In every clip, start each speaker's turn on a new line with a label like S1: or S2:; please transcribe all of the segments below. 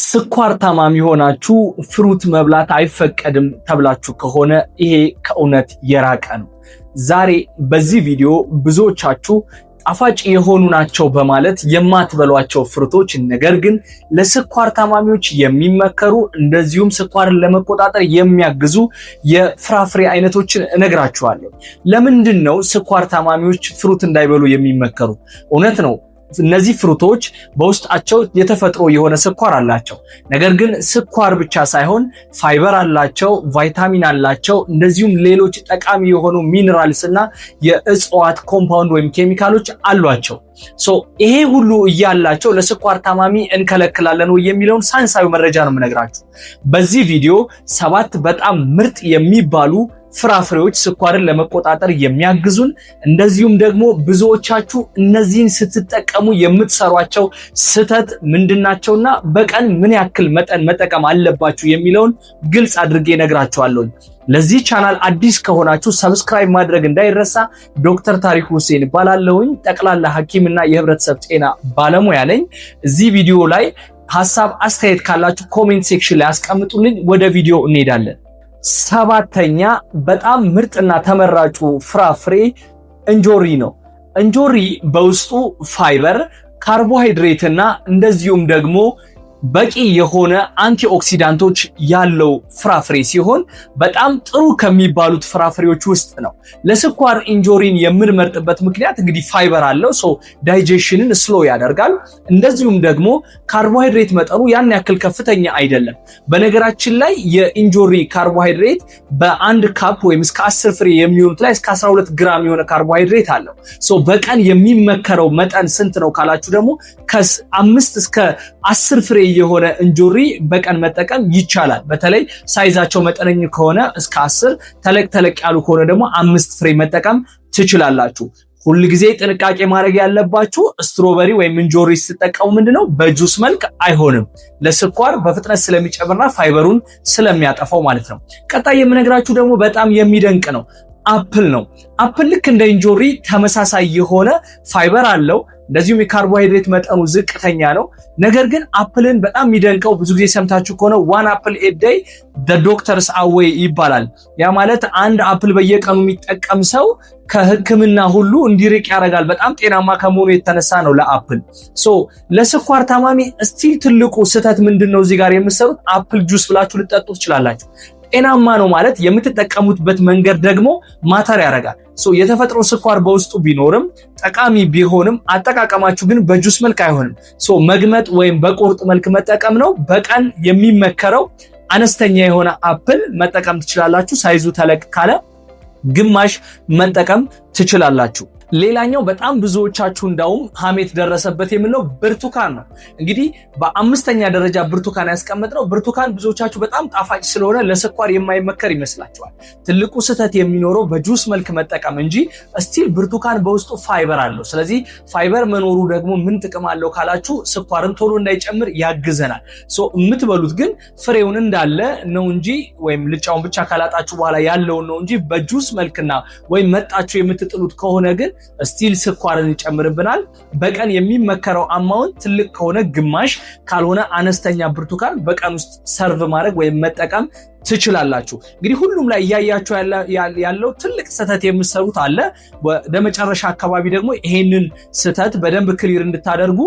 S1: ስኳር ታማሚ ሆናችሁ ፍሩት መብላት አይፈቀድም ተብላችሁ ከሆነ ይሄ ከእውነት የራቀ ነው። ዛሬ በዚህ ቪዲዮ ብዙዎቻችሁ ጣፋጭ የሆኑ ናቸው በማለት የማትበሏቸው ፍሩቶች ነገር ግን ለስኳር ታማሚዎች የሚመከሩ እንደዚሁም ስኳርን ለመቆጣጠር የሚያግዙ የፍራፍሬ አይነቶችን እነግራችኋለሁ። ለምንድን ነው ስኳር ታማሚዎች ፍሩት እንዳይበሉ የሚመከሩ? እውነት ነው እነዚህ ፍሩቶች በውስጣቸው የተፈጥሮ የሆነ ስኳር አላቸው። ነገር ግን ስኳር ብቻ ሳይሆን ፋይበር አላቸው፣ ቫይታሚን አላቸው፣ እንደዚሁም ሌሎች ጠቃሚ የሆኑ ሚነራልስ እና የእጽዋት ኮምፓውንድ ወይም ኬሚካሎች አሏቸው። ይሄ ሁሉ እያላቸው ለስኳር ታማሚ እንከለክላለን ወይ የሚለውን ሳይንሳዊ መረጃ ነው የምነግራችሁ። በዚህ ቪዲዮ 7 በጣም ምርጥ የሚባሉ ፍራፍሬዎች ስኳርን ለመቆጣጠር የሚያግዙን እንደዚሁም ደግሞ ብዙዎቻችሁ እነዚህን ስትጠቀሙ የምትሰሯቸው ስህተት ምንድናቸውና በቀን ምን ያክል መጠን መጠቀም አለባችሁ የሚለውን ግልጽ አድርጌ እነግራችኋለሁ። ለዚህ ቻናል አዲስ ከሆናችሁ ሰብስክራይብ ማድረግ እንዳይረሳ። ዶክተር ታሪኩ ሁሴን እባላለሁኝ። ጠቅላላ ሐኪምና የህብረተሰብ ጤና ባለሙያ ነኝ። እዚህ ቪዲዮ ላይ ሐሳብ አስተያየት ካላችሁ ኮሜንት ሴክሽን ላይ አስቀምጡልኝ። ወደ ቪዲዮ እንሄዳለን። 7ኛ በጣም ምርጥና ተመራጩ ፍራፍሬ እንጆሪ ነው። እንጆሪ በውስጡ ፋይበር፣ ካርቦሃይድሬት እና እንደዚሁም ደግሞ በቂ የሆነ አንቲኦክሲዳንቶች ያለው ፍራፍሬ ሲሆን በጣም ጥሩ ከሚባሉት ፍራፍሬዎች ውስጥ ነው። ለስኳር እንጆሪን የምንመርጥበት ምክንያት እንግዲህ ፋይበር አለው፣ ዳይጀሽንን ስሎ ያደርጋል። እንደዚሁም ደግሞ ካርቦሃይድሬት መጠኑ ያን ያክል ከፍተኛ አይደለም። በነገራችን ላይ የእንጆሪ ካርቦሃይድሬት በአንድ ካፕ ወይም እስከ 10 ፍሬ የሚሆኑት ላይ እስከ 12 ግራም የሆነ ካርቦሃይድሬት አለው። በቀን የሚመከረው መጠን ስንት ነው ካላችሁ ደግሞ ከ5 እስከ 10 ፍሬ የሆነ እንጆሪ በቀን መጠቀም ይቻላል። በተለይ ሳይዛቸው መጠነኛ ከሆነ እስከ 10፣ ተለቅ ያሉ ከሆነ ደግሞ 5 ፍሬ መጠቀም ትችላላችሁ። ሁል ጊዜ ጥንቃቄ ማድረግ ያለባችሁ ስትሮበሪ ወይም እንጆሪ ስትጠቀሙ ምንድነው በጁስ መልክ አይሆንም። ለስኳር በፍጥነት ስለሚጨምርና ፋይበሩን ስለሚያጠፋው ማለት ነው። ቀጣይ የምነግራችሁ ደግሞ በጣም የሚደንቅ ነው። አፕል ነው። አፕል ልክ እንደ እንጆሪ ተመሳሳይ የሆነ ፋይበር አለው። እንደዚሁም የካርቦሃይድሬት መጠኑ ዝቅተኛ ነው። ነገር ግን አፕልን በጣም የሚደንቀው ብዙ ጊዜ ሰምታችሁ ከሆነ one apple a day the doctor's away ይባላል። ያ ማለት አንድ አፕል በየቀኑ የሚጠቀም ሰው ከሕክምና ሁሉ እንዲርቅ ያደርጋል። በጣም ጤናማ ከመሆኑ የተነሳ ነው ለአፕል። ለስኳር ታማሚ እስቲ ትልቁ ስህተት ምንድነው? እዚህ ጋር የምትሰሩት አፕል ጁስ ብላችሁ ልጠጡ ትችላላችሁ። ጤናማ ነው ማለት የምትጠቀሙበት መንገድ ደግሞ ማተር ያደርጋል። የተፈጥሮ ስኳር በውስጡ ቢኖርም ጠቃሚ ቢሆንም አጠቃቀማችሁ ግን በጁስ መልክ አይሆንም። መግመጥ ወይም በቁርጥ መልክ መጠቀም ነው። በቀን የሚመከረው አነስተኛ የሆነ አፕል መጠቀም ትችላላችሁ። ሳይዙ ተለቅ ካለ ግማሽ መጠቀም ትችላላችሁ። ሌላኛው በጣም ብዙዎቻችሁ እንዳውም ሐሜት ደረሰበት የምንለው ብርቱካን ነው። እንግዲህ በ5ኛ ደረጃ ብርቱካን ያስቀመጥነው ብርቱካን ብዙዎቻችሁ በጣም ጣፋጭ ስለሆነ ለስኳር የማይመከር ይመስላችኋል። ትልቁ ስህተት የሚኖረው በጁስ መልክ መጠቀም እንጂ እስቲል ብርቱካን በውስጡ ፋይበር አለው። ስለዚህ ፋይበር መኖሩ ደግሞ ምን ጥቅም አለው ካላችሁ ስኳርን ቶሎ እንዳይጨምር ያግዘናል። የምትበሉት ግን ፍሬውን እንዳለ ነው እንጂ ወይም ልጫውን ብቻ ካላጣችሁ በኋላ ያለውን ነው እንጂ በጁስ መልክና ወይም መጣችሁ የምትጥሉት ከሆነ ግን ስቲል ስኳርን ይጨምርብናል። በቀን የሚመከረው አማውንት ትልቅ ከሆነ ግማሽ፣ ካልሆነ አነስተኛ ብርቱካን በቀን ውስጥ ሰርቭ ማድረግ ወይም መጠቀም ትችላላችሁ። እንግዲህ ሁሉም ላይ እያያችሁ ያለው ትልቅ ስህተት የምትሰሩት አለ። ወደ መጨረሻ አካባቢ ደግሞ ይሄንን ስህተት በደንብ ክሊር እንድታደርጉ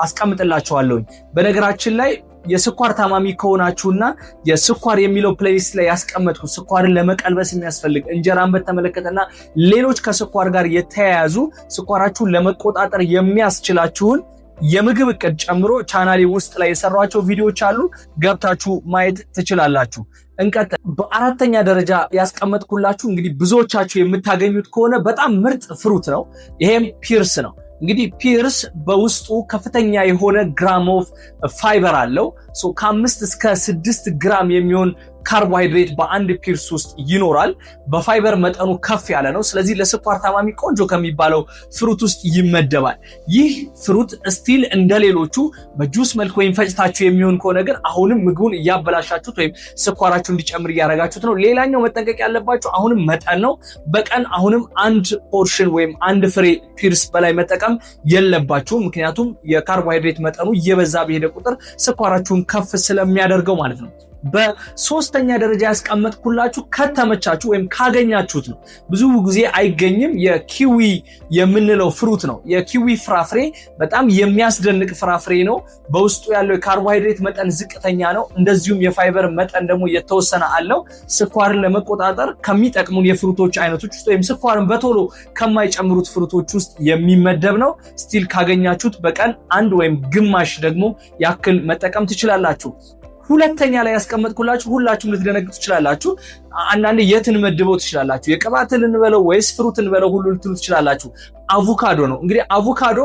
S1: አስቀምጥላችኋለሁ። በነገራችን ላይ የስኳር ታማሚ ከሆናችሁና የስኳር የሚለው ፕሌሊስት ላይ ያስቀመጥኩት ስኳርን ለመቀልበስ የሚያስፈልግ እንጀራን በተመለከተና ሌሎች ከስኳር ጋር የተያያዙ ስኳራችሁን ለመቆጣጠር የሚያስችላችሁን የምግብ እቅድ ጨምሮ ቻናሌ ውስጥ ላይ የሰሯቸው ቪዲዮዎች አሉ። ገብታችሁ ማየት ትችላላችሁ። እንቀጥል። በ4ኛ ደረጃ ያስቀመጥኩላችሁ እንግዲህ ብዙዎቻችሁ የምታገኙት ከሆነ በጣም ምርጥ ፍሩት ነው። ይሄም ፒርስ ነው። እንግዲህ ፒርስ በውስጡ ከፍተኛ የሆነ ግራም ኦፍ ፋይበር አለው። ከ5 እስከ 6 ግራም የሚሆን ካርቦሃይድሬት በአንድ ፒርስ ውስጥ ይኖራል። በፋይበር መጠኑ ከፍ ያለ ነው። ስለዚህ ለስኳር ታማሚ ቆንጆ ከሚባለው ፍሩት ውስጥ ይመደባል። ይህ ፍሩት ስቲል እንደሌሎቹ በጁስ መልክ ወይም ፈጭታችሁ የሚሆን ከሆነ ግን አሁንም ምግቡን እያበላሻችሁት ወይም ስኳራችሁ እንዲጨምር እያደረጋችሁት ነው። ሌላኛው መጠንቀቅ ያለባችሁ አሁንም መጠን ነው። በቀን አሁንም አንድ ፖርሽን ወይም አንድ ፍሬ ፒርስ በላይ መጠቀም የለባችሁም። ምክንያቱም የካርቦሃይድሬት መጠኑ እየበዛ በሄደ ቁጥር ስኳራችሁን ከፍ ስለሚያደርገው ማለት ነው። በሶስተኛ ደረጃ ያስቀመጥኩላችሁ ከተመቻችሁ ወይም ካገኛችሁት ነው። ብዙ ጊዜ አይገኝም። የኪዊ የምንለው ፍሩት ነው። የኪዊ ፍራፍሬ በጣም የሚያስደንቅ ፍራፍሬ ነው። በውስጡ ያለው የካርቦሃይድሬት መጠን ዝቅተኛ ነው። እንደዚሁም የፋይበር መጠን ደግሞ የተወሰነ አለው። ስኳርን ለመቆጣጠር ከሚጠቅሙን የፍሩቶች አይነቶች ውስጥ ወይም ስኳርን በቶሎ ከማይጨምሩት ፍሩቶች ውስጥ የሚመደብ ነው። ስቲል ካገኛችሁት በቀን አንድ ወይም ግማሽ ደግሞ ያክል መጠቀም ትችላላችሁ። ሁለተኛ ላይ ያስቀመጥኩላችሁ ሁላችሁም ልትደነግጡ ትችላላችሁ። አንዳንዴ የትን መድበው ትችላላችሁ። የቅባትን እንበለው ወይስ ፍሩትን እንበለው ሁሉ ልትሉ ትችላላችሁ። አቮካዶ ነው። እንግዲህ አቮካዶ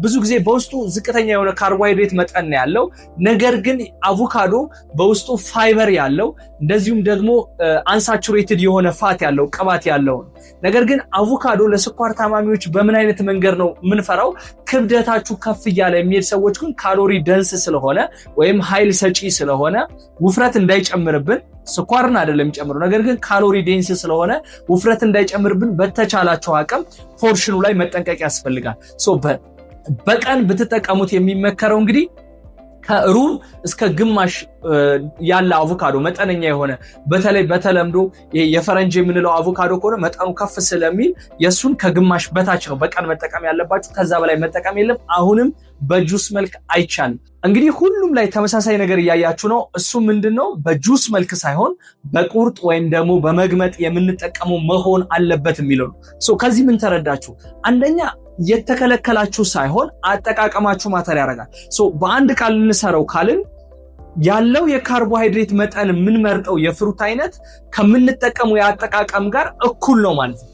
S1: ብዙ ጊዜ በውስጡ ዝቅተኛ የሆነ ካርቦሃይድሬት መጠን ያለው፣ ነገር ግን አቮካዶ በውስጡ ፋይበር ያለው እንደዚሁም ደግሞ አንሳቹሬትድ የሆነ ፋት ያለው ቅባት ያለው ነው። ነገር ግን አቮካዶ ለስኳር ታማሚዎች በምን አይነት መንገድ ነው የምንፈራው? ክብደታችሁ ከፍ እያለ የሚሄድ ሰዎች ግን ካሎሪ ደንስ ስለሆነ ወይም ኃይል ሰጪ ስለሆነ ውፍረት እንዳይጨምርብን ስኳርን አይደለም የሚጨምረው፣ ነገር ግን ካሎሪ ዴንስ ስለሆነ ውፍረት እንዳይጨምርብን በተቻላቸው አቅም ፖርሽኑ ላይ መጠንቀቅ ያስፈልጋል። በቀን ብትጠቀሙት የሚመከረው እንግዲህ ከሩብ እስከ ግማሽ ያለ አቮካዶ መጠነኛ የሆነ በተለይ በተለምዶ የፈረንጅ የምንለው አቮካዶ ከሆነ መጠኑ ከፍ ስለሚል የሱን ከግማሽ በታች ነው በቀን መጠቀም ያለባችሁ። ከዛ በላይ መጠቀም የለም። አሁንም በጁስ መልክ አይቻልም። እንግዲህ ሁሉም ላይ ተመሳሳይ ነገር እያያችሁ ነው። እሱ ምንድነው? በጁስ መልክ ሳይሆን በቁርጥ ወይም ደግሞ በመግመጥ የምንጠቀመው መሆን አለበት የሚለው ነው። ከዚህ ምን ተረዳችሁ? አንደኛ የተከለከላችሁ ሳይሆን አጠቃቀማችሁ ማተር ያደርጋል። በአንድ ቃል እንሰረው ካልን ያለው የካርቦሃይድሬት መጠን የምንመርጠው የፍሩት አይነት ከምንጠቀመው የአጠቃቀም ጋር እኩል ነው ማለት ነው።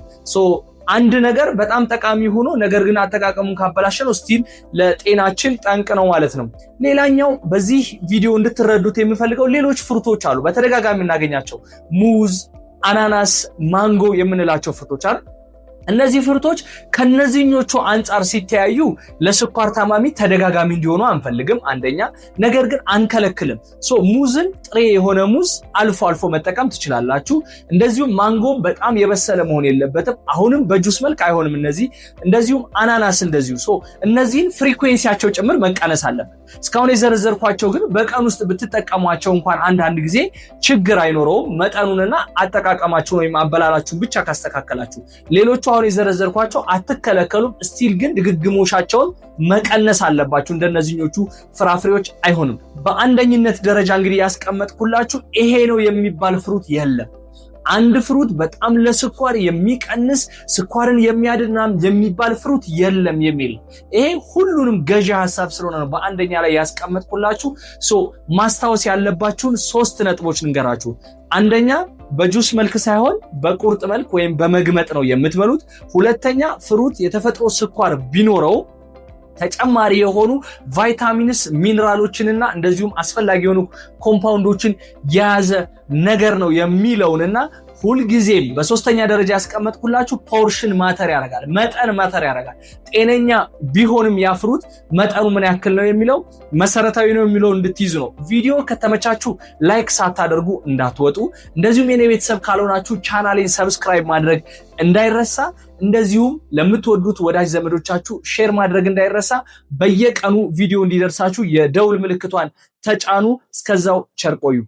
S1: አንድ ነገር በጣም ጠቃሚ ሆኖ ነገር ግን አጠቃቀሙን ካበላሸነው ስቲል ለጤናችን ጠንቅ ነው ማለት ነው። ሌላኛው በዚህ ቪዲዮ እንድትረዱት የሚፈልገው ሌሎች ፍሩቶች አሉ በተደጋጋሚ እናገኛቸው። ሙዝ፣ አናናስ፣ ማንጎ የምንላቸው ፍሩቶች አሉ። እነዚህ ፍሩቶች ከነዚህኞቹ አንጻር ሲተያዩ ለስኳር ታማሚ ተደጋጋሚ እንዲሆኑ አንፈልግም አንደኛ፣ ነገር ግን አንከለክልም። ሙዝን ጥሬ የሆነ ሙዝ አልፎ አልፎ መጠቀም ትችላላችሁ። እንደዚሁም ማንጎ በጣም የበሰለ መሆን የለበትም፣ አሁንም በጁስ መልክ አይሆንም እነዚህ። እንደዚሁም አናናስ እንደዚሁ። እነዚህን ፍሪኩዌንሲያቸው ጭምር መቀነስ አለበት። እስካሁን የዘረዘርኳቸው ግን በቀን ውስጥ ብትጠቀሟቸው እንኳን አንዳንድ ጊዜ ችግር አይኖረውም፣ መጠኑንና አጠቃቀማችሁን ወይም አበላላችሁን ብቻ ካስተካከላችሁ። ሌሎቹ አሁን የዘረዘርኳቸው አትከለከሉም፣ ስቲል ግን ድግግሞሻቸውን መቀነስ አለባችሁ። እንደነዚህኞቹ ፍራፍሬዎች አይሆንም። በአንደኝነት ደረጃ እንግዲህ ያስቀመጥኩላችሁ ይሄ ነው የሚባል ፍሩት የለም። አንድ ፍሩት በጣም ለስኳር የሚቀንስ ስኳርን የሚያድናም የሚባል ፍሩት የለም የሚል ይሄ ሁሉንም ገዢ ሐሳብ ስለሆነ ነው በአንደኛ ላይ ያስቀመጥኩላችሁ። ማስታወስ ያለባችሁን 3 ነጥቦች ልንገራችሁ። አንደኛ በጁስ መልክ ሳይሆን በቁርጥ መልክ ወይም በመግመጥ ነው የምትበሉት። ሁለተኛ ፍሩት የተፈጥሮ ስኳር ቢኖረው ተጨማሪ የሆኑ ቫይታሚንስ፣ ሚነራሎችንና እንደዚሁም አስፈላጊ የሆኑ ኮምፓውንዶችን የያዘ ነገር ነው የሚለውንና ሁልጊዜም በሶስተኛ ደረጃ ያስቀመጥኩላችሁ ፖርሽን ማተር ያደርጋል፣ መጠን ማተር ያደርጋል። ጤነኛ ቢሆንም ያፍሩት መጠኑ ምን ያክል ነው የሚለው መሰረታዊ ነው የሚለው እንድትይዙ ነው። ቪዲዮ ከተመቻችሁ ላይክ ሳታደርጉ እንዳትወጡ። እንደዚሁም የኔ ቤተሰብ ካልሆናችሁ ቻናሌን ሰብስክራይብ ማድረግ እንዳይረሳ። እንደዚሁም ለምትወዱት ወዳጅ ዘመዶቻችሁ ሼር ማድረግ እንዳይረሳ። በየቀኑ ቪዲዮ እንዲደርሳችሁ የደውል ምልክቷን ተጫኑ። እስከዛው ቸር ቆዩ።